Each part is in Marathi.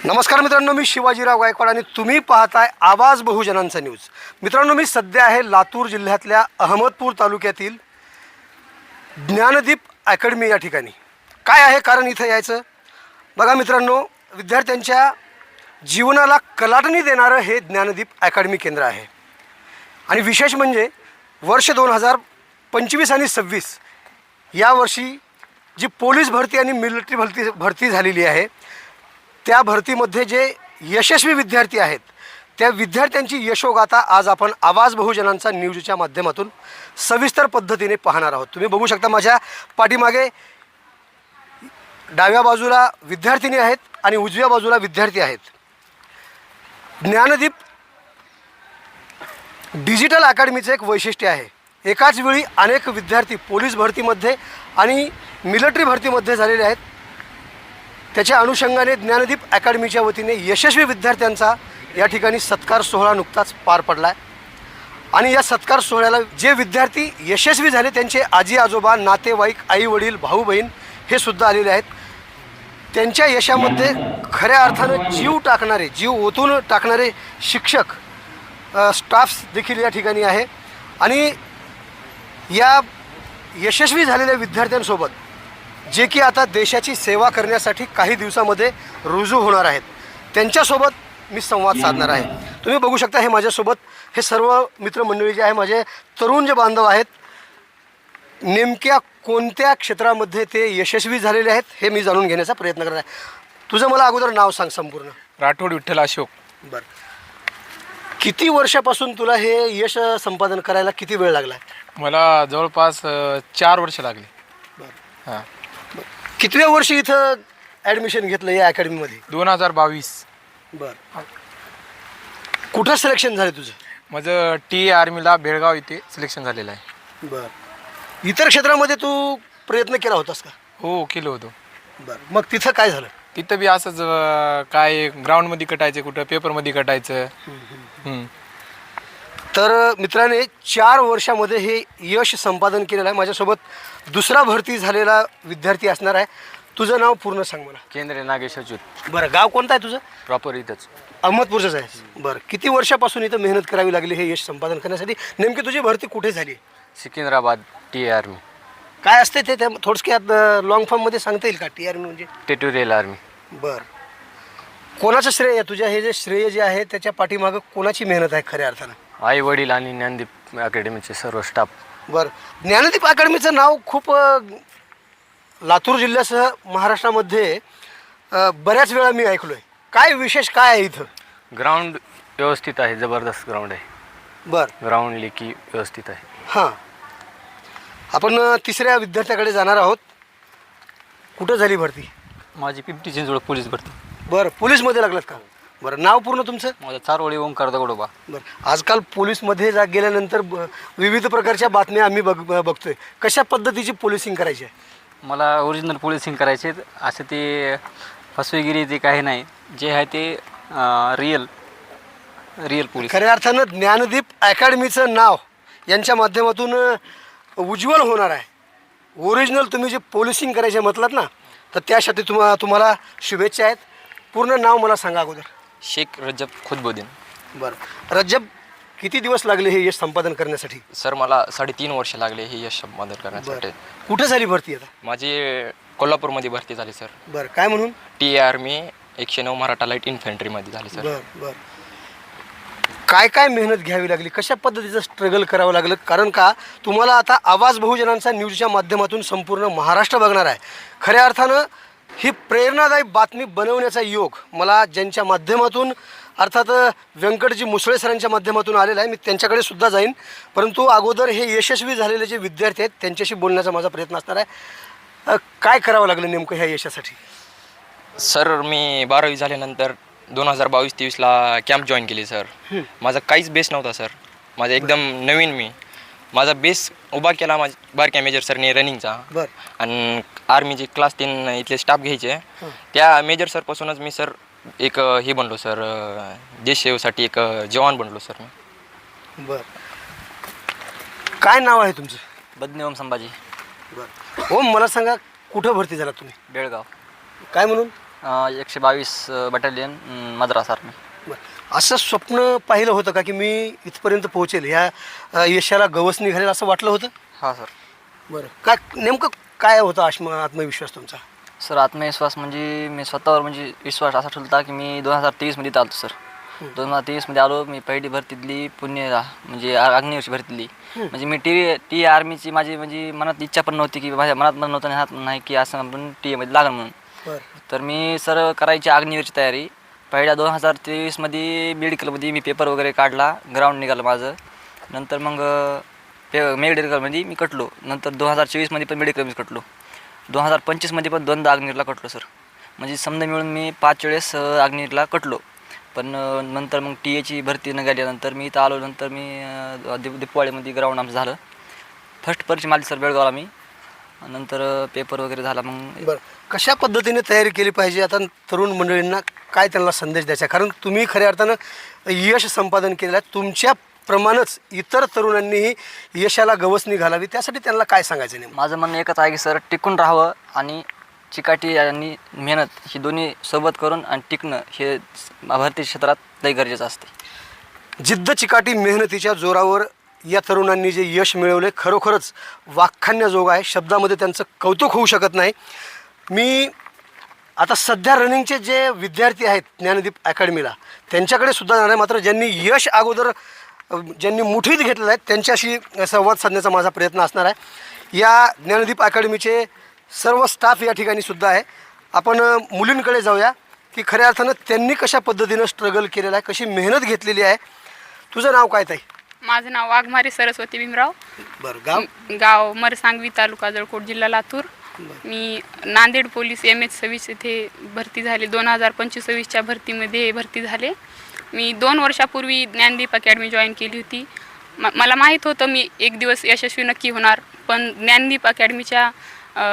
नमस्कार मित्रांनो, मी शिवाजीराव गायकवाड आणि तुम्ही पाहताय आवाज बहुजनांचा न्यूज। मित्रांनो, मी सध्या आहे लातूर जिल्ह्यातल्या अहमदपूर तालुक्यातील ज्ञानदीप अकॅडमी या ठिकाणी। काय आहे कारण इथं यायचं? बघा मित्रांनो, विद्यार्थ्यांच्या जीवनाला कलाटणी देणारं हे ज्ञानदीप अकॅडमी केंद्र आहे। आणि विशेष म्हणजे वर्ष 2025 आणि 26 या वर्षी जी पोलीस भरती आणि मिलिटरी भरती झालेली आहे, त्या भरतीमध्ये जे यशस्वी विद्यार्थी आहेत त्या विद्यार्थ्यांची यशोगाथा आज आपण आवाज बहुजनांचा न्यूजच्या माध्यमातून सविस्तर पद्धतीने पाहणार आहोत। तुम्ही बघू शकता माझ्या पाठीमागे डाव्या बाजूला विद्यार्थिनी आहेत आणि उजव्या बाजूला विद्यार्थी आहेत। ज्ञानदीप डिजिटल अकॅडमीचं एक वैशिष्ट्य आहे, एकाच वेळी अनेक विद्यार्थी पोलीस भरतीमध्ये आणि मिलिटरी भरतीमध्ये झालेले आहेत। त्याच्या अनुषंगाने ज्ञानदीप अकॅडमीच्या वतीने यशस्वी विद्यार्थ्यांचा या ठिकाणी सत्कार सोहळा नुकताच पार पडला आहे। आणि या सत्कार सोहळ्याला जे विद्यार्थी यशस्वी झाले त्यांचे आजी आजोबा, नातेवाईक, आई वडील, भाऊ बहीण हे सुद्धा आलेले आहेत। त्यांच्या यशामध्ये खऱ्या अर्थानं जीव टाकणारे, जीव ओतून टाकणारे शिक्षक, स्टाफ्स देखील या ठिकाणी आहे। आणि या यशस्वी झालेल्या विद्यार्थ्यांसोबत जे की आता देशाची सेवा करण्यासाठी काही दिवसामध्ये रुजू होणार आहेत, त्यांच्यासोबत मी संवाद साधणार आहे। तुम्ही बघू शकता हे माझ्यासोबत हे सर्व मित्रमंडळी जे आहे, माझे तरुण जे बांधव आहेत, नेमक्या कोणत्या क्षेत्रामध्ये ते यशस्वी झालेले आहेत हे मी जाणून घेण्याचा प्रयत्न करत आहे। तुझं मला अगोदर नाव सांग संपूर्ण। राठोड विठ्ठल अशोक। बरं, किती वर्षापासून तुला हे यश संपादन करायला किती वेळ लागला? मला जवळपास 4 वर्ष लागली। बरं, हां। कितव्या वर्षी इथं ॲडमिशन घेतलं या अकॅडमीमध्ये? 2022। बरं, कुठं सिलेक्शन झालं तुझं? माझं टी आर्मीला बेळगाव इथे सिलेक्शन झालेलं आहे। बरं, इतर क्षेत्रामध्ये तू प्रयत्न केला होतास का? हो, केलं होतं। बरं, मग तिथं काय झालं? तिथं बी असंच काय ग्राउंडमध्ये कटायचं, कुठं पेपरमध्ये कटायचं। तर मित्रांनो, 4 वर्षामध्ये हे यश संपादन केलेलं आहे। माझ्यासोबत दुसरा भरती झालेला विद्यार्थी असणार आहे। तुझं नाव पूर्ण सांग मला। केंद्र नागेश अच्युत। बरं, गाव कोणतं आहे तुझं? प्रॉपर इथंच अहमदपूरचंच आहे। बरं, किती वर्षापासून इथं मेहनत करावी लागली हे यश संपादन करण्यासाठी? नेमकी तुझी भरती कुठे झाली? Secunderabad T army. काय असते ते थोडक्यात लॉंग फॉर्ममध्ये सांगता येईल का? टी आर्मी म्हणजे? टेटुरियल आर्मी। बरं, कोणाचं श्रेय आहे तुझ्या हे जे श्रेय जे आहे त्याच्या पाठीमागं कोणाची मेहनत आहे खऱ्या अर्थानं? आई वडील आणि ज्ञानदीप अकॅडमीचे सर्व स्टाफ। बरं, ज्ञानदीप अकॅडमीचं नाव खूप लातूर जिल्ह्यासह महाराष्ट्रामध्ये बऱ्याच वेळा मी ऐकलो आहे। काय विशेष काय आहे इथं? ग्राउंड व्यवस्थित आहे, जबरदस्त ग्राउंड आहे। बरं, ग्राउंड लेकी व्यवस्थित आहे। हां, आपण तिसऱ्या विद्यार्थ्याकडे जाणार आहोत। कुठं झाली भरती? माझी पिंपरी चिंचवड पोलीस भरती। बरं, पोलीसमध्ये लागलात का? बरं, नाव पूर्ण तुमचं? माझा चारोळी ओंकार दगडोबा। बरं, आजकाल पोलीसमध्ये गेल्यानंतर विविध प्रकारच्या बातम्या आम्ही बघतोय। कशा पद्धतीची पोलिसिंग करायची आहे? मला ओरिजिनल पोलिसिंग करायचे, असं ते फसवेगिरी जे काही नाही, जे आहे ते रिअल पोलीस। खऱ्या अर्थानं ज्ञानदीप अकॅडमीचं नाव यांच्या माध्यमातून उज्ज्वल होणार आहे। ओरिजिनल तुम्ही जे पोलिसिंग करायचे म्हटलात ना, तर त्यासाठी तुम्हाला शुभेच्छा आहेत। पूर्ण नाव मला सांगा अगोदर। शेख रजब खुदबुद्दीन। बरं, रजब, किती दिवस लागले हे यश संपादन करण्यासाठी? सर, मला 3.5 वर्ष लागले हे यश संपादन करण्यासाठी। कुठं झाली भरती आता? माझी कोल्हापूरमध्ये भरती झाली सर। बरं, काय म्हणून? टी आर्मी 109 मराठा लाईट इन्फंट्रीमध्ये झाली सर। बरं बरं, काय काय मेहनत घ्यावी लागली, कशा पद्धतीचं स्ट्रगल करावं लागलं? कारण का तुम्हाला आता आवाज बहुजनांचा न्यूजच्या माध्यमातून संपूर्ण महाराष्ट्र बघणार आहे। खऱ्या अर्थानं ही प्रेरणादायी बातमी बनवण्याचा योग मला ज्यांच्या माध्यमातून, अर्थात व्यंकटजी मुसळे सरांच्या माध्यमातून आलेला आहे, मी त्यांच्याकडे सुद्धा जाईन। परंतु अगोदर हे यशस्वी झालेले जे विद्यार्थी आहेत त्यांच्याशी बोलण्याचा माझा प्रयत्न असणार आहे। काय करावं लागलं नेमकं ह्या यशासाठी? सर, मी 12वी झाल्यानंतर 2022-23ला कॅम्प जॉईन केली सर। माझा काहीच बेस नव्हता सर, माझा एकदम नवीन माझा बेस उभा केला माझ्या बारक्या मेजर सरने रनिंगचा। बरं, आणि आर्मीचे क्लास 3 इथले स्टाफ घ्यायचे, त्या मेजर सरपासूनच मी सर एक हे बनलो सर, देश सेवेसाठी एक जवान बनलो सर मी। बरं, काय नाव आहे तुमचं? बदने ओम संभाजी। बरं, हो, मला सांगा कुठं भरती झाला तुम्ही? बेळगाव। काय म्हणून? 122 बटालियन मद्रास आर्मी. बरं. असं स्वप्न पाहिलं होतं का की मी इथपर्यंत पोहोचेल, ह्या यशाला गवसणी घालेल असं वाटलं होतं? हा सर. बरं. काय नेमकं काय होतं आत्मविश्वास तुमचा? सर आत्मविश्वास म्हणजे मी स्वतःवर म्हणजे विश्वास असा ठेवला की मी 2023मध्ये आलो सर. 2023मध्ये आलो. मी पहिली भरती दिली पुणे, म्हणजे अग्निवीरची भरती दिली. म्हणजे मी टी आर्मीची माझी म्हणजे मनात इच्छा पण नव्हती की माझ्या मनात पण नव्हतं हात नाही की असं आपण टी एमध्ये लागेल म्हणून. बरं. तर मी सर करायची अग्निवीरची तयारी. पहिल्या 2023मध्ये मेडिकलमध्ये मी पेपर वगैरे काढला, ग्राउंड निघालं माझं. नंतर मग मेडिकलमध्ये मी कटलो. नंतर 2024मध्ये पण मेडिकलमध्ये कटलो. 2025मध्ये पण 2दा अग्निवीरला कटलो सर. म्हणजे समजा मिळून मी 5 वेळेस अग्निवीरला कटलो. पण नंतर मग टी एची भरती निघाल्यानंतर मी इथं आलो. नंतर मी दिपवाळीमध्ये ग्राउंड आमचं झालं. फर्स्ट परीक्षा माझी सर बेळगावला मी. नंतर पेपर वगैरे झाला. मग बरं, कशा पद्धतीने तयारी केली पाहिजे? आता तरुण मंडळींना काय त्यांना संदेश द्यायचा? कारण तुम्ही खऱ्या अर्थानं यश संपादन केलेलं आहे. तुमच्याप्रमाणेच इतर तरुणांनीही यशाला गवसणी घालावी, त्यासाठी त्यांना काय सांगायचं नेमकं? माझं म्हणणं एकच आहे की सर टिकून राहावं आणि चिकाटी आणि मेहनत ही दोन्ही सोबत करून आणि टिकणं हे भरती क्षेत्रात लई गरजेचं असते. जिद्द चिकाटी मेहनतीच्या जोरावर या तरुणांनी जे यश मिळवले खरोखरच वाखाणण्याजोगं आहे. शब्दामध्ये त्यांचं कौतुक होऊ शकत नाही. मी आता सध्या रनिंगचे जे विद्यार्थी आहेत ज्ञानदीप अकॅडमीला त्यांच्याकडे सुद्धा जाणार आहे. मात्र ज्यांनी यश अगोदर ज्यांनी मुठीत घेतलेलं आहे त्यांच्याशी संवाद साधण्याचा माझा प्रयत्न असणार आहे. या ज्ञानदीप अकॅडमीचे सर्व स्टाफ या ठिकाणी सुद्धा आहे. आपण मुलींकडे जाऊया की खऱ्या अर्थानं त्यांनी कशा पद्धतीनं स्ट्रगल केलेलं आहे, कशी मेहनत घेतलेली आहे. तुझं नाव काय ताई? माझं नाव वाघमारे सरस्वती भीमराव. बरं. गाव मरसांगवी, तालुका जळकोट, जिल्हा लातूर. मी नांदेड पोलीस MH26 येथे भरती झाले. 2025च्या भरतीमध्ये भरती झाले. मी 2 वर्षापूर्वी ज्ञानदीप अकॅडमी जॉईन केली होती. मला माहीत होतं मी एक दिवस यशस्वी नक्की होणार. पण ज्ञानदीप अकॅडमीच्या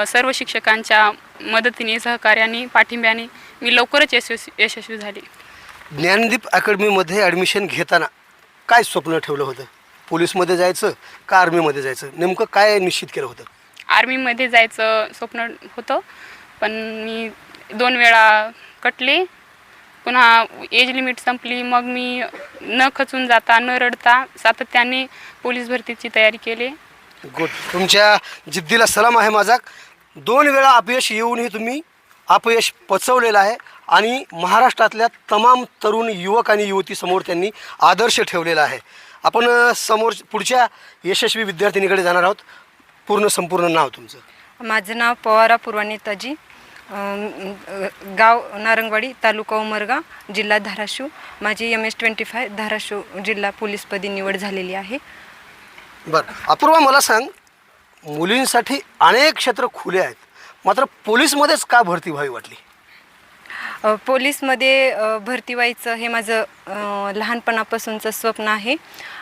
सर्व शिक्षकांच्या मदतीने, सहकार्याने, पाठिंब्याने मी लवकरच यशस्वी झाले. ज्ञानदीप अकॅडमीमध्ये ॲडमिशन घेताना काय स्वप्न ठेवलं होतं? पोलीसमध्ये जायचं का आर्मीमध्ये जायचं? नेमकं काय निश्चित केलं होतं? आर्मीमध्ये जायचं स्वप्न होतं, पण मी 2 वेळा कटले. पुन्हा एज लिमिट संपली. मग मी न खचून जाता, न रडता सातत्याने पोलीस भरतीची तयारी केली. गुड. तुमच्या जिद्दीला सलाम आहे माझा. 2 वेळा अपयश येऊनही तुम्ही अपयश पचवलेलं आहे आणि महाराष्ट्रातल्या तमाम तरुण युवक आणि युवतीसमोर त्यांनी आदर्श ठेवलेला आहे. आपण समोर पुढच्या यशस्वी विद्यार्थिनीकडे जाणार आहोत. संपूर्ण नाव तुमचं? माझं नाव पवारा पूर्वा नेताजी, गाव नारंगवाडी, तालुका उमरगा, जिल्हा धाराशिव. माझी MH25 धाराशिव जिल्हा पोलीसपदी निवड झालेली आहे. बरं. अपूर्वा, मला सांग, मुलींसाठी अनेक क्षेत्र खुले आहेत, मात्र पोलीसमध्येच का भरती व्हावी वाटली? पोलीसमध्ये भरती व्हायचं हे माझं लहानपणापासूनचं स्वप्न आहे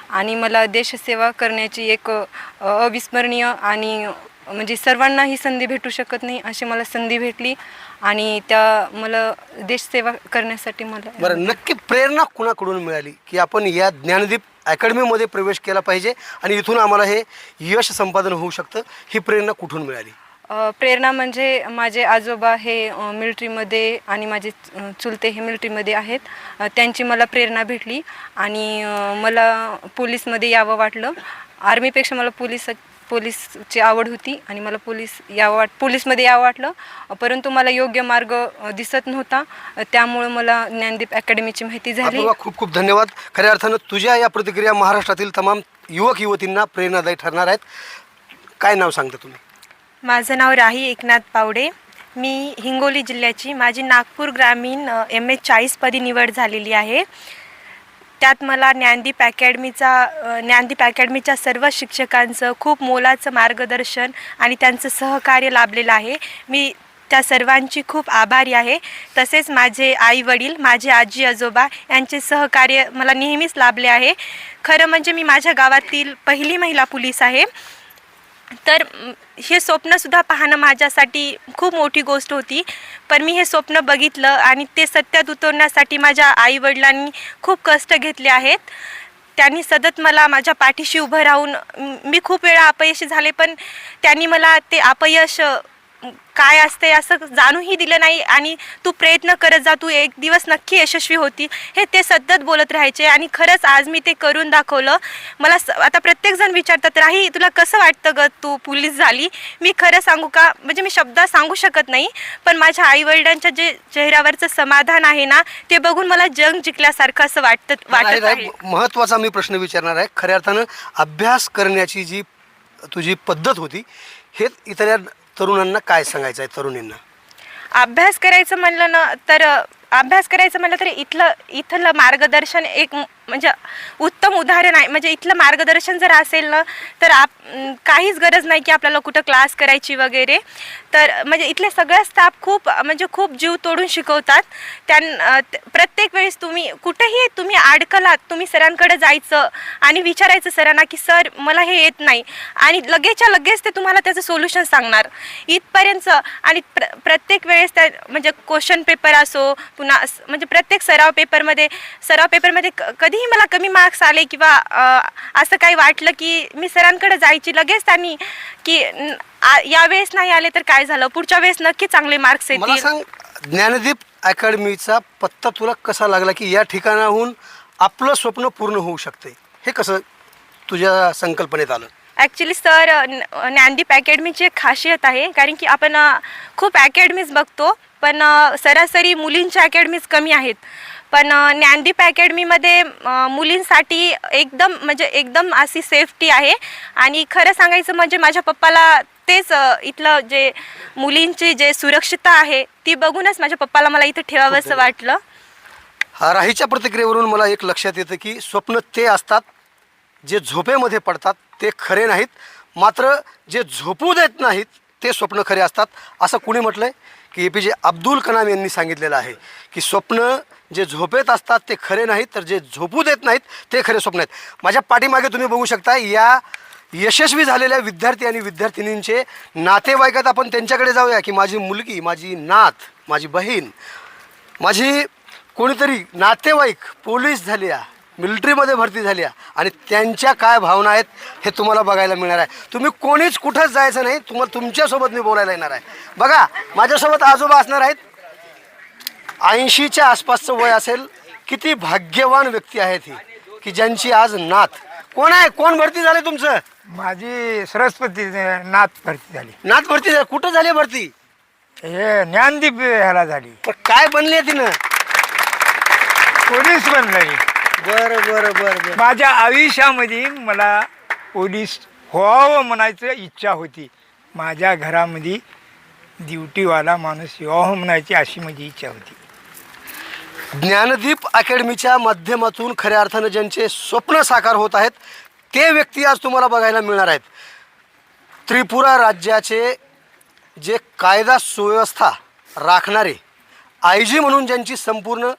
आणि मला देशसेवा करण्याची एक अविस्मरणीय आणि म्हणजे सर्वांना ही संधी भेटू शकत नाही अशी मला संधी भेटली आणि त्या मला देशसेवा करण्यासाठी मला. बरं, नक्की प्रेरणा कुणाकडून मिळाली की आपण या ज्ञानदीप अकॅडमीमध्ये प्रवेश केला पाहिजे आणि इथून आम्हाला हे यश संपादन होऊ शकतं? ही प्रेरणा कुठून मिळाली? प्रेरणा म्हणजे माझे आजोबा हे मिलिटरीमध्ये आणि माझे चुलते हे मिलिटरीमध्ये आहेत. त्यांची मला प्रेरणा भेटली आणि मला पोलीसमध्ये यावं वाटलं. आर्मीपेक्षा मला पोलीसची आवड होती आणि मला पोलीसमध्ये यावं वाटलं, परंतु मला योग्य मार्ग दिसत नव्हता. त्यामुळं मला ज्ञानदीप अकॅडमीची माहिती झाली. खूप खूप धन्यवाद. खऱ्या अर्थानं तुझ्या या प्रतिक्रिया महाराष्ट्रातील तमाम युवक युवतींना प्रेरणादायी ठरणार आहेत. काय नाव सांगता तुम्ही? माझं नाव राही एकनाथ पावडे. मी हिंगोली जिल्ह्याची. माझी नागपूर ग्रामीण MH40पदी निवड झालेली आहे. त्यात मला ज्ञानदीप अकॅडमीच्या सर्व शिक्षकांचं खूप मोलाचं मार्गदर्शन आणि त्यांचं सहकार्य लाभलेलं आहे. मी त्या सर्वांची खूप आभारी आहे. तसेच माझे आई वडील, माझे आजी आजोबा यांचे सहकार्य मला नेहमीच लाभले आहे. खरं म्हणजे मी माझ्या गावातील पहिली महिला पोलीस आहे. तर हे स्वप्नसुद्धा पाहणं माझ्यासाठी खूप मोठी गोष्ट होती. पण मी हे स्वप्न बघितलं आणि ते सत्यात उतरवण्यासाठी माझ्या आईवडिलांनी खूप कष्ट घेतले आहेत. त्यांनी सतत मला माझ्या पाठीशी उभं राहून, मी खूप वेळा अपयशी झाले पण त्यांनी मला ते अपयश काय असते असं जाणूनही दिलं नाही आणि तू प्रयत्न करत जा, तू एक दिवस नक्की यशस्वी होती, हे ते सतत बोलत राहायचे. आणि खरंच आज मी ते करून दाखवलं. मला आता प्रत्येकजण विचारतात, राही तुला कसं वाटतं ग तू पोलीस झाली? मी खरं सांगू का, म्हणजे मी शब्दात सांगू शकत नाही, पण माझ्या आईवडिलांच्या जे चेहऱ्यावरचं समाधान आहे ना, ते बघून मला जग जिंकल्यासारखं असं वाटत आहे. महत्त्वाचा मी प्रश्न विचारणार आहे. खऱ्या अर्थानं अभ्यास करण्याची जी तुझी पद्धत होती, हे इतर तरुणांना काय सांगायचं आहे? तरुणींना अभ्यास करायचं म्हणलं तर इथलं मार्गदर्शन एक म्हणजे उत्तम उदाहरण आहे. म्हणजे इथलं मार्गदर्शन जर असेल ना, तर काहीच गरज नाही की आपल्याला कुठं क्लास करायची वगैरे. तर म्हणजे इथले सगळे स्टाफ खूप जीव तोडून शिकवतात. प्रत्येक वेळेस तुम्ही अडकलात, तुम्ही सरांकडे जायचं आणि विचारायचं सरांना की सर मला हे येत नाही, आणि लगेच ते तुम्हाला त्याचं सोल्युशन सांगणार इथपर्यंत. आणि प्रत्येक वेळेस म्हणजे क्वेश्चन पेपर असो, पुन्हा म्हणजे प्रत्येक सराव पेपरमध्ये कधीही मला कमी मार्क्स आले किंवा असं काही वाटलं की मी सरांकडे जायची लगेच, त्यांनी की यावेळेस नाही आले तर काय झालं, पुढच्या वेळेस नक्की चांगले मार्क्स मला येतील. सांग, ज्ञानदीप अकॅडमीचा पत्ता तुला कसा लागला की या ठिकाणाहून आपलं स्वप्न पूर्ण होऊ शकते? हे कसं तुझ्या संकल्पनेत आलं? ॲक्च्युली सर, ज्ञानदीप अकॅडमीची एक खासियत आहे, कारण की आपण खूप अकॅडमीज बघतो, पण सरासरी मुलींच्या अकॅडमीज कमी आहेत. पण ज्ञानदीप अकॅडमीमध्ये मुलींसाठी एकदम अशी सेफ्टी आहे. आणि खरं सांगायचं म्हणजे माझ्या पप्पाला तेच इथलं जे मुलींची जे सुरक्षितता आहे ती बघूनच माझ्या पप्पाला मला इथं ठेवावंसं वाटलं. राहीच्या प्रतिक्रियेवरून मला एक लक्षात येतं की स्वप्न ते असतात जे झोपेमध्ये पडतात, ते खरे नाहीत, मात्र जे झोपू देत नाहीत ते स्वप्न खरे असतात. असं कुणी म्हटलंय की APJ अब्दुल कलाम यांनी सांगितलेलं आहे की स्वप्न जे झोपेत असतात ते खरे नाहीत, तर जे झोपू देत नाहीत ते खरे स्वप्न आहेत. माझ्या पाठीमागे तुम्ही बघू शकता, या यशस्वी झालेल्या विद्यार्थी आणि विद्यार्थिनींचे नातेवाईकात. आपण त्यांच्याकडे जाऊया की माझी मुलगी, माझी नात, माझी बहीण, माझी कोणीतरी नातेवाईक पोलीस झाल्या, मिलिटरीमध्ये भरती झाल्या, आणि त्यांच्या काय भावना आहेत हे तुम्हाला बघायला मिळणार आहे. तुम्ही कोणीच कुठंच जायचं नाही, तुमच्यासोबत मी बोलायला येणार आहे. बघा, माझ्यासोबत आजोबा असणार आहेत, 80च्या आसपासचं वय असेल. किती भाग्यवान व्यक्ती आहेत ही की ज्यांची आज नात. कोण आहे? कोण भरती झाले तुमचं? माझी सरस्वती नात भरती झाली. नात भरती झाली? कुठं झाली भरती? हे ज्ञानदीप ह्याला झाली. पण काय बनले तिनं? पोलीस बनली. बरं बरं बरं बरं. माझ्या आयुष्यामध्ये मला पोलीस व्हावं म्हणायचं इच्छा होती. माझ्या घरामध्ये ड्युटीवाला माणूस व्हावं म्हणायची अशी माझी इच्छा होती. ज्ञानदीप अकॅडमीच्या माध्यमातून खऱ्या अर्थानं ज्यांचे स्वप्न साकार होत आहेत ते व्यक्ती आज तुम्हाला बघायला मिळणार आहेत. त्रिपुरा राज्याचे जे कायदा सुव्यवस्था राखणारे IG म्हणून ज्यांची संपूर्ण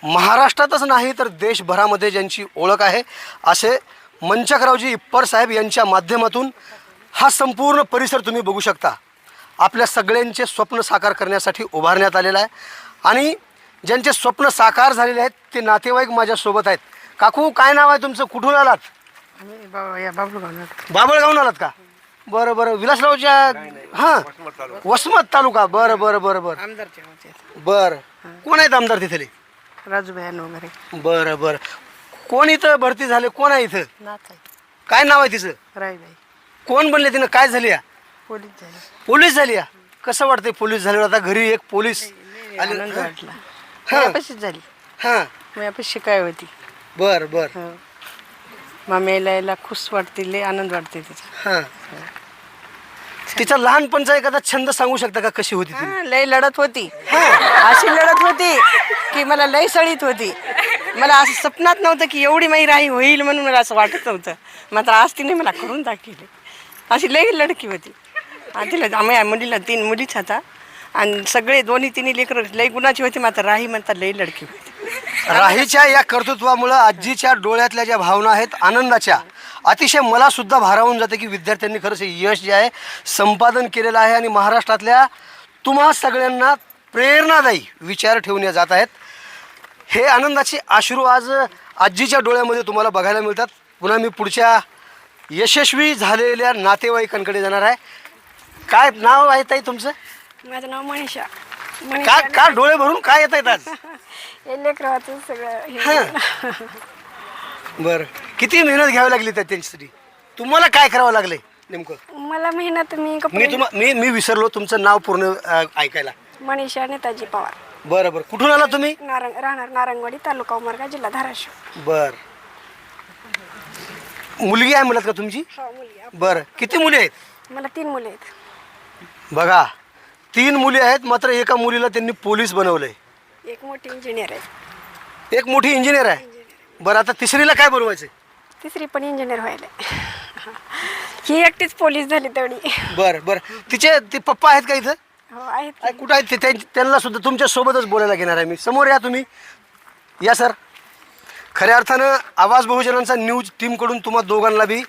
महाराष्ट्रातच नाही तर देशभरामध्ये ज्यांची ओळख आहे, असे मंचकरावजी इप्पर साहेब यांच्या माध्यमातून हा संपूर्ण परिसर तुम्ही बघू शकता. आपल्या सगळ्यांचे स्वप्न साकार करण्यासाठी उभारण्यात आलेला आहे. आणि ज्यांचे स्वप्न साकार झालेले आहेत ते नातेवाईक माझ्यासोबत आहेत. काकू, काय नाव आहे तुमचं? कुठून आलात? बाबळगावून आलात का? बरं बरं. विलासरावच्या हां, वसमत तालुका. बरं बरं बरं बरं बरं. कोण आहेत आमदार तिथले? राजूभाई वगैरे. बरं बरं. कोण इथं भरती झाले? कोण आहे इथं? काय नाव आहे तिचं? राईबाई. कोण बनले तिनं? काय झाली? पोलीस झाले. पोलीस झाली. कसं वाटतंय पोलीस झाल्यावर? आता घरी एक पोलीस आनंद वाटला. हां माझ्यापाशीच झाली. हां. माझ्यापाशी शिकाय होती. बरं बरं. हो. मामेला यायला खुश वाटते, लय आनंद वाटते तिचा. हां. तिचा लहानपणचा एखादा छंद सांगू शकता का? कशी होती ती? हा, लय लढत होती. अशी लढत होती की मला लय सळीत होती. मला असं स्वप्नात नव्हतं की एवढी माही राही होईल म्हणून मला असं वाटत नव्हतं. मात्र आज तिने मला करून दाखवली. अशी लय लढकी होती. आणि तिला आम्ही मुलीला 3 मुलीच होता आणि सगळे 2-3 लेकरं लय गुणाची होती. मात्र राही म्हणतात लय लढकी होती. राहीच्या या कर्तृत्वामुळं आजीच्या डोळ्यातल्या ज्या भावना आहेत आनंदाच्या, अतिशय मला सुद्धा भारावून जाते की विद्यार्थ्यांनी खरंच यश जे आहे संपादन केलेलं आहे आणि महाराष्ट्रातल्या तुम्हा सगळ्यांना प्रेरणादायी विचार ठेवून जात आहेत. हे आनंदाचे अश्रू आज आजीच्या डोळ्यामध्ये तुम्हाला बघायला मिळतात. पुन्हा मी पुढच्या यशस्वी झालेल्या नातेवाईकांकडे जाणार आहे. काय नाव आहे ताई तुमचं? माझं नाव मनीषा. का डोळे भरून काय येत आहेत आज? लेकराचं सगळं हां. बरं, किती मेहनत घ्यावी लागली त्यांच्यासाठी? तुम्हाला काय करावं लागलंय नेमकं? मला मेहनत मी विसरलो तुमचं नाव पूर्ण ऐकायला. मनीषा नेताजी पवार. बरं बरं, कुठून आला तुम्ही? राहणार नारंगवाडी, तालुका उमरगा, जिल्हा धाराशिव. बर, मुलगी आहे म्हणत का तुमची? मुलगी. बरं, किती मुली आहेत? मला 3 मुले आहेत. बघा, 3 मुली आहेत, मात्र एका मुलीला त्यांनी पोलीस बनवलंय. एक मोठी इंजिनियर आहे. एक मोठी इंजिनियर आहे. बरं, आता तिसरीला काय बनवायचं? तिसरी पण इंजिनियर व्हायला. ही एकटीच पोलीस झाली तेवढी. बरं बरं, ते पप्पा आहेत का इथं? हो आहेत. कुठं आहेत ते? त्यांना सुद्धा तुमच्या सोबतच बोलायला घेणार आहे मी. समोर या तुम्ही. या सर. खऱ्या अर्थानं आवाज बहुजनांचा न्यूज टीमकडून तुम्हा दोघांना बी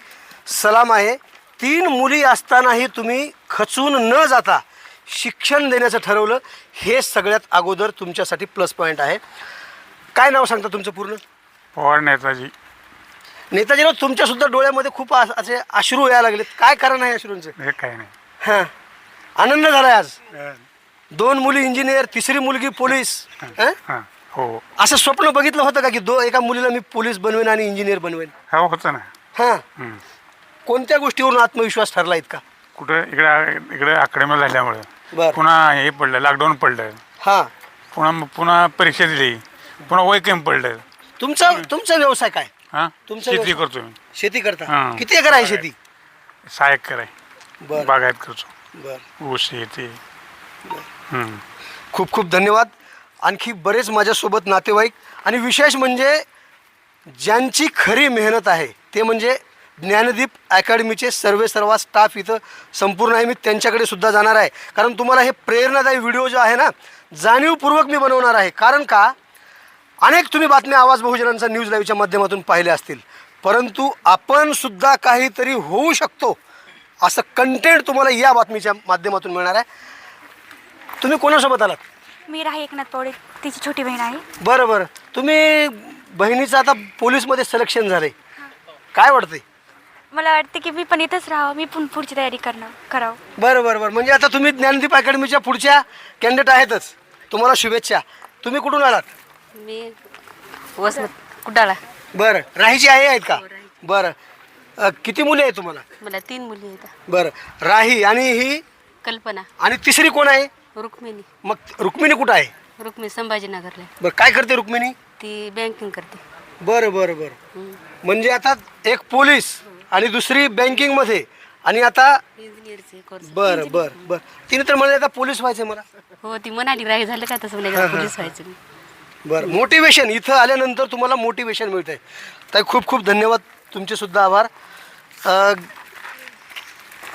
सलाम आहे. 3 मुली असतानाही तुम्ही खचून न जाता शिक्षण देण्याचं ठरवलं, हे सगळ्यात अगोदर तुमच्यासाठी प्लस पॉईंट आहे. काय नाव सांगता तुमचं पूर्ण? पवार नेताजी. नेताजीराव, तुमच्यासुद्धा डोळ्यामध्ये खूप असे अश्रू यायला लागलेत. काय कारण आहे अश्रूंचं? हे काय नाही. हां, आनंद झालाय आज. 2 मुली इंजिनियर, तिसरी मुलगी पोलीस. हां, हो. असं स्वप्न बघितलं होतं का की एका मुलीला मी पोलीस बनवेन आणि इंजिनियर बनवेन? हो, होतं ना. हां. कोणत्या गोष्टीवरून आत्मविश्वास ठरला इतका? कुठं इकडे आक्रमण झाल्यामुळं बरं. पुन्हा हे पडलं, लॉकडाऊन पडलं. हां. पुन्हा परीक्षा दिली, पुन्हा वय कमी पडलं. तुमचा व्यवसाय काय? हां, तुमचा शेती करतो मी. शेती करता? हां. किती एकर आहे शेती? 6 एकर आहे. बरं बागायत करतो. बरं. ऊस शेती. खूप खूप धन्यवाद. आणखी बरेच माझ्यासोबत नातेवाईक, आणि विशेष म्हणजे ज्यांची खरी मेहनत आहे ते म्हणजे ज्ञानदीप अकॅडमीचे सर्वा स्टाफ इथं संपूर्ण आहे. मी त्यांच्याकडे सुद्धा जाणार आहे, कारण तुम्हाला हे प्रेरणादायी व्हिडिओ जो आहे ना, जाणीवपूर्वक मी बनवणार आहे. कारण का, अनेक तुम्ही बातम्या आवाज बहुजनांचा न्यूज लाईव्हच्या माध्यमातून पाहिल्या असतील, परंतु आपण सुद्धा काहीतरी होऊ शकतो असं कंटेंट तुम्हाला या बातमीच्या माध्यमातून मिळणार आहे. तुम्ही कोणासोबत आलात? मी राही एकनाथ पवडे, तिची छोटी बहीण आहे. बरं बरं, तुम्ही बहिणीचं आता पोलीसमध्ये सिलेक्शन झालंय, काय वाटतंय? मला वाटते की मी पण इथंच राहावं, मी पण पुढची तयारी करावं. बरं बरं बरं, म्हणजे आता तुम्ही ज्ञानदीप अकॅडमीच्या पुढच्या कॅन्डिडेट आहेतच. तुम्हाला शुभेच्छा. तुम्ही कुठून आलात? मी कुडाळा. बरं, राहीची आहेत का? बरं, किती मुली आहेत तुम्हाला? मला 3 मुली आहेत. बरं, राही आणि ही कल्पना. आणि तिसरी कोण आहे? रुक्मिणी. मग रुक्मिणी कुठं आहे? रुक्मिणी संभाजीनगरला. बरं, काय करते रुक्मिणी? ती बँकिंग करते. बरं बरं बरं, म्हणजे आता एक पोलीस आणि दुसरी बँकिंगमध्ये, आणि आता इंजिनियरचे कोर्स. बरं बरं बरं, तिने तर म्हणाले आता पोलीस व्हायचं मला. हो, ती म्हणाली राही झालं का तसं म्हणाली पोलीस व्हायचं. बरं, मोटिवेशन इथं आल्यानंतर तुम्हाला मोटिवेशन मिळतंय. ताई खूप खूप धन्यवाद, तुमचे सुद्धा आभार.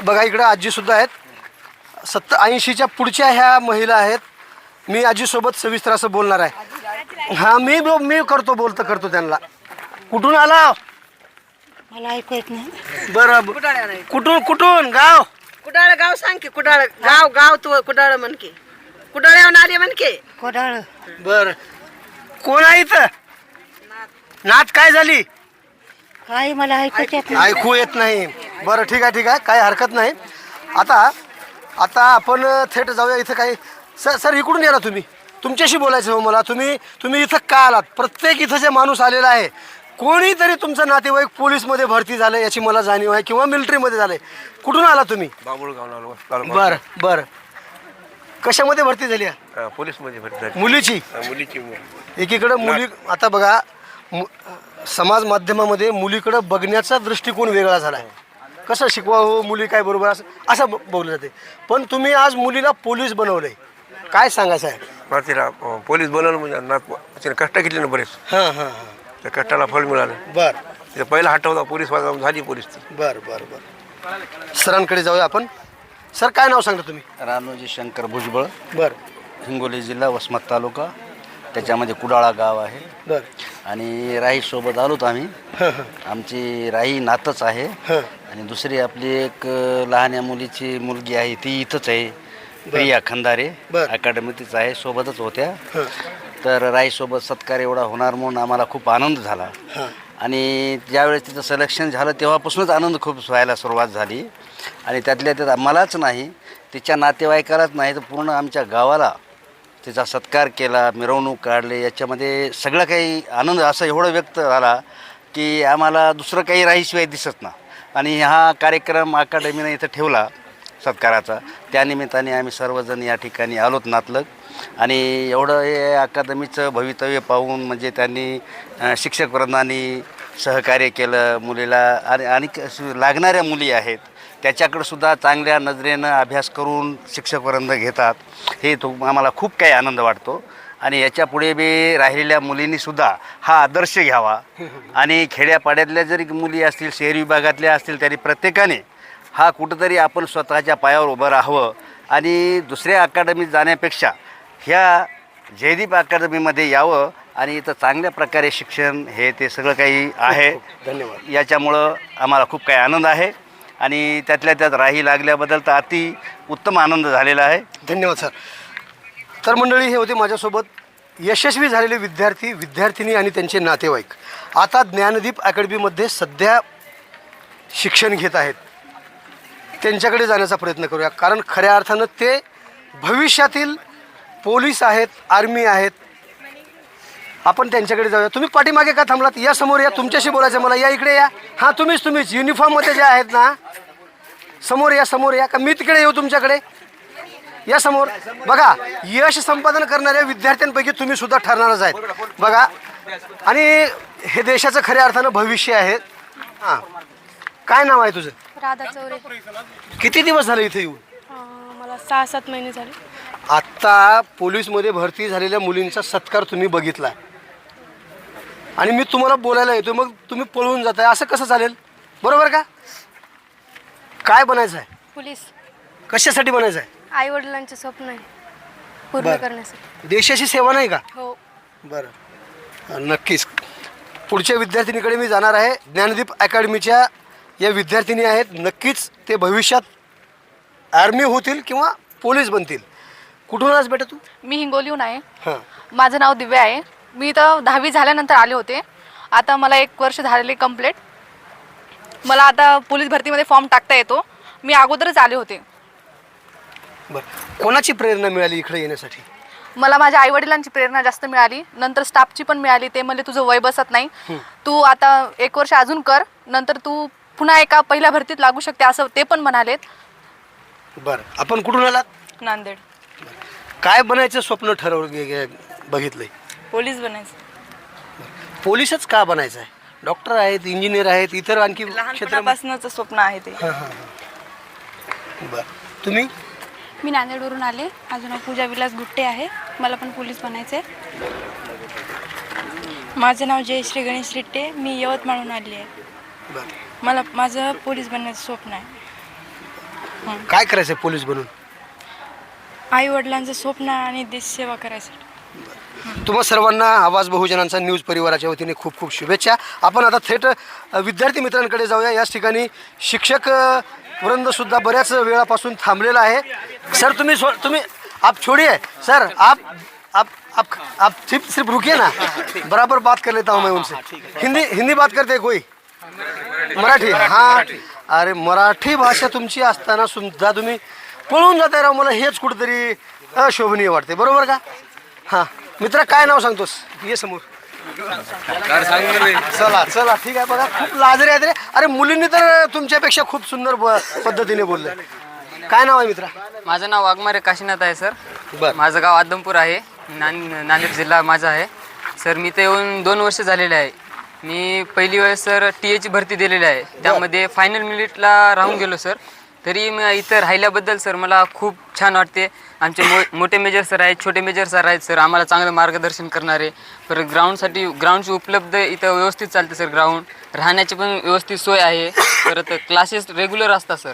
बघा, इकडं आजीसुद्धा आहेत. 80च्या पुढच्या ह्या महिला आहेत. मी आजीसोबत सविस्तर असं बोलणार आहे. हां, मी करतो त्यांना. कुठून आला? मला ऐकू येत नाही. बरं, कुठून गाव? कुडाळ गाव सांग की. कुडाळ गाव तू कुडाळ म्हण की. कुडाळ्याहून आले म्हण की. कुडाळ. बरं, कोण आहे इथं? नात काय झाली? काय मला ऐकू येत नाही. बरं, ठीक आहे, काय हरकत नाही. आता आपण थेट जाऊया. इथं काही सर इकडून या ना तुम्ही. तुमच्याशी बोलायचं हो मला. तुम्ही इथं का आलात? प्रत्येक इथं जे माणूस आलेला आहे, कोणीतरी तुमचं नातेवाईक पोलीसमध्ये भरती झालं याची मला जाणीव आहे, किंवा मिलिटरीमध्ये झाले. कुठून आला तुम्ही? बरं बरं, कशामध्ये भरती झाली? पोलीसमध्ये भरती झाली. मुलीची. एकीकडं मुली, आता बघा, समाज माध्यमामध्ये मुलीकडं बघण्याचा दृष्टिकोन वेगळा झाला आहे. कसं शिकवावं, मुली काय बरोबर असं बोललं जाते. पण तुम्ही आज मुलीला पोलीस बनवलंय, काय सांगायचं आहे? तिला पोलीस बनवलं म्हणजे कष्ट घेतले ना बरेच. हां हां हां, त्या कष्टाला फळ मिळालं. बरं, तिचा पहिला हट्ट होता पोलीस झाली पोलीस ती. बरं बरं बरं, सरांकडे जाऊया आपण. सर, काय नाव सांगता तुम्ही? रानोजी शंकर भुजबळ. बरं. हिंगोली जिल्हा, वसमत तालुका, त्याच्यामध्ये कुडाळा गाव आहे. बरं. आणि राहीसोबत आलोत आम्ही. आमची राही नातच आहे. आणि दुसरी आपली एक लहान मुलीची मुलगी आहे, ती इथंच आहे, प्रिया खंदारे. अकॅडमीतच आहे, सोबतच होत्या. तर राहीसोबत सत्कार एवढा होणार म्हणून आम्हाला खूप आनंद झाला. आणि ज्यावेळेस तिचं सिलेक्शन झालं तेव्हापासूनच आनंद खूप व्हायला सुरुवात झाली. आणि त्यातल्या त्यात मलाच नाही, तिच्या नातेवाईकालाच नाही तर पूर्ण आमच्या गावाला तिचा सत्कार केला, मिरवणूक काढली. याच्यामध्ये सगळं काही आनंद असं एवढं व्यक्त झाला की आम्हाला दुसरं काही राहीशिवाय दिसत ना. आणि हा कार्यक्रम अकादमीने इथं ठेवला सत्काराचा, त्यानिमित्ताने आम्ही सर्वजण या ठिकाणी आलोत नातलग. आणि एवढं हे अकादमीचं भवितव्य पाहून म्हणजे त्यांनी शिक्षकवृंदांनी सहकार्य केलं मुलीला. आणि लागणाऱ्या मुली आहेत त्याच्याकडंसुद्धा चांगल्या नजरेनं अभ्यास करून शिक्षकवृंद घेतात. हे आम्हाला खूप काही आनंद वाटतो. आणि याच्यापुढे बी राहिलेल्या मुलींनीसुद्धा हा आदर्श घ्यावा. आणि खेड्यापाड्यातल्या जरी मुली असतील, शहरी विभागातल्या असतील, तरी प्रत्येकाने हा कुठंतरी आपण स्वतःच्या पायावर उभं राहावं. आणि दुसऱ्या अकादमीत जाण्यापेक्षा ह्या जयदीप अकादमीमध्ये यावं आणि इथं चांगल्या प्रकारे शिक्षण हे ते सगळं काही आहे. धन्यवाद. याच्यामुळं आम्हाला खूप काही आनंद आहे. आणि त्यातल्या त्यात राही लागल्याबद्दल तर अति उत्तम आनंद झालेला आहे. धन्यवाद सर. तर मंडळी, हे होते माझ्यासोबत यशस्वी झालेले विद्यार्थी, विद्यार्थिनी आणि त्यांचे नातेवाईक. आता ज्ञानदीप अकॅडमीमध्ये सध्या शिक्षण घेत आहेत. त्यांच्याकडे जाण्याचा प्रयत्न करूया, कारण खऱ्या अर्थानं ते भविष्यातील पोलीस आहेत, आर्मी आहेत. आपण त्यांच्याकडे जाऊया. तुम्ही पाठीमागे का थांबलात? या समोर या, तुमच्याशी बोलायचं मला. या इकडे या. हां, तुम्हीच युनिफॉर्ममध्ये जे आहेत ना, समोर या का मी तिकडे येऊ तुमच्याकडे? या समोर. बघा, यश संपादन करणाऱ्या विद्यार्थ्यांपैकी तुम्ही सुद्धा ठरणारच आहेत बघा. आणि हे देशाचं खऱ्या अर्थानं भविष्य आहे. हां, काय नाव आहे तुझं? राधा चौरे. किती दिवस झाले इथे येऊन? मला 6-7 महिने झाले. आत्ता पोलीसमध्ये भरती झालेल्या मुलींचा सत्कार तुम्ही बघितला आणि मी तुम्हाला बोलायला येतो, मग तुम्ही पळून जाताय, असं कसं चालेल? बरोबर का? काय बनायचं आहे? पोलीस. कशासाठी बनायचं आहे? आई वडिलांचे स्वप्न आहे पूर्ण बरं. करण्यासाठी. देशाची सेवा नाही का? हो. बरं, नक्कीच. पुढच्या विद्यार्थिनीकडे मी जाणार आहे. ज्ञानदीप अकॅडमीच्या या विद्यार्थिनी आहेत. नक्कीच ते भविष्यात आर्मी होतील किंवा पोलीस बनतील. कुठून आज बेटा तू? मी हिंगोलीहून आहे. हां. माझं नाव दिव्या आहे. मी तर 10वी झाल्यानंतर आले होते. आता मला 1 वर्ष झालेले कंप्लीट. मला आता पोलीस भरतीमध्ये फॉर्म टाकता येतो. मी अगोदरच आले होते. बरं, कोणाची प्रेरणा मिळाली इकडे येण्यासाठी? मला माझ्या आईवडिलांची प्रेरणा जास्त मिळाली, नंतर स्टाफची पण मिळाली. ते म्हणले तुझं वय बसत नाही, तू आता 1 वर्ष अजून कर, नंतर तू पुन्हा एका पहिल्या भरतीत लागू शकते, असं ते पण म्हणालेत. बरं, आपण कुठून आलात? नांदेड. काय बनायचं स्वप्न बघितलंय? पोलीस बनायचं. पोलीसच का बनायचं आहे? डॉक्टर आहेत, इंजिनियर आहेत, इतर आणखी लहानपणापासूनच स्वप्न आहे ते. बरं, तुम्ही? मी नांदेडवरून आले. माझं नाव पूजा विलास गुट्टे आहे. मला पण पोलीस बनायचं आहे. माझं नाव जयश्री गणेश रिट्टे. मी यवतमाळहून आली आहे. बरं, माझं पोलीस बनण्याचं स्वप्न आहे. काय करायचं आहे पोलीस बनून? आई वडिलांचं स्वप्न आणि देश सेवा करायसाठी. तुम्हा सर्वांना आवाज बहुजनांचा न्यूज परिवाराच्या वतीने खूप खूप शुभेच्छा. आपण आता थेट विद्यार्थी मित्रांकडे जाऊया. याच ठिकाणी शिक्षक वृंदसुद्धा बऱ्याच वेळापासून थांबलेला आहे. सर, तुम्ही आप छोड़िए सर, आप सिर्फ रुकिए ना, बराबर बात कर लेता हूँ मैं उनसे. हिंदी बात करते हैं कोई? मराठी? हां. अरे, मराठी भाषा तुमची असताना सुद्धा तुम्ही पळून जाताय राव. मला हेच कुठेतरी अशोभनीय वाटते. बरोबर का? हां मित्रा, काय नाव सांगतोस? ये समोर. चला ठीक आहे. बघा, खूप लाजरे आहेत रे. अरे, मुलींनी तर तुमच्यापेक्षा खूप सुंदर पद्धतीने बोलले. काय नाव आहे मित्रा? माझं नाव वाघमारे काशीनाथ आहे सर. बरं. माझं गाव आदमपूर आहे. नांदेड जिल्हा माझा आहे सर. मी ते येऊन 2 वर्ष झालेले आहे. मी पहिली वेळेस सर TAची भरती दिलेली आहे. त्यामध्ये फायनल मिनिटला राहून गेलो सर. तरी मी इथं राहिल्याबद्दल सर मला खूप छान वाटते. आमचे मोठे मेजर सर आहेत, छोटे मेजर सर आहेत सर, आम्हाला चांगलं मार्गदर्शन करणारे. परत ग्राउंडची उपलब्ध इथं व्यवस्थित चालते सर. ग्राउंड राहण्याची पण व्यवस्थित सोय आहे. परत क्लासेस रेग्युलर असतात सर.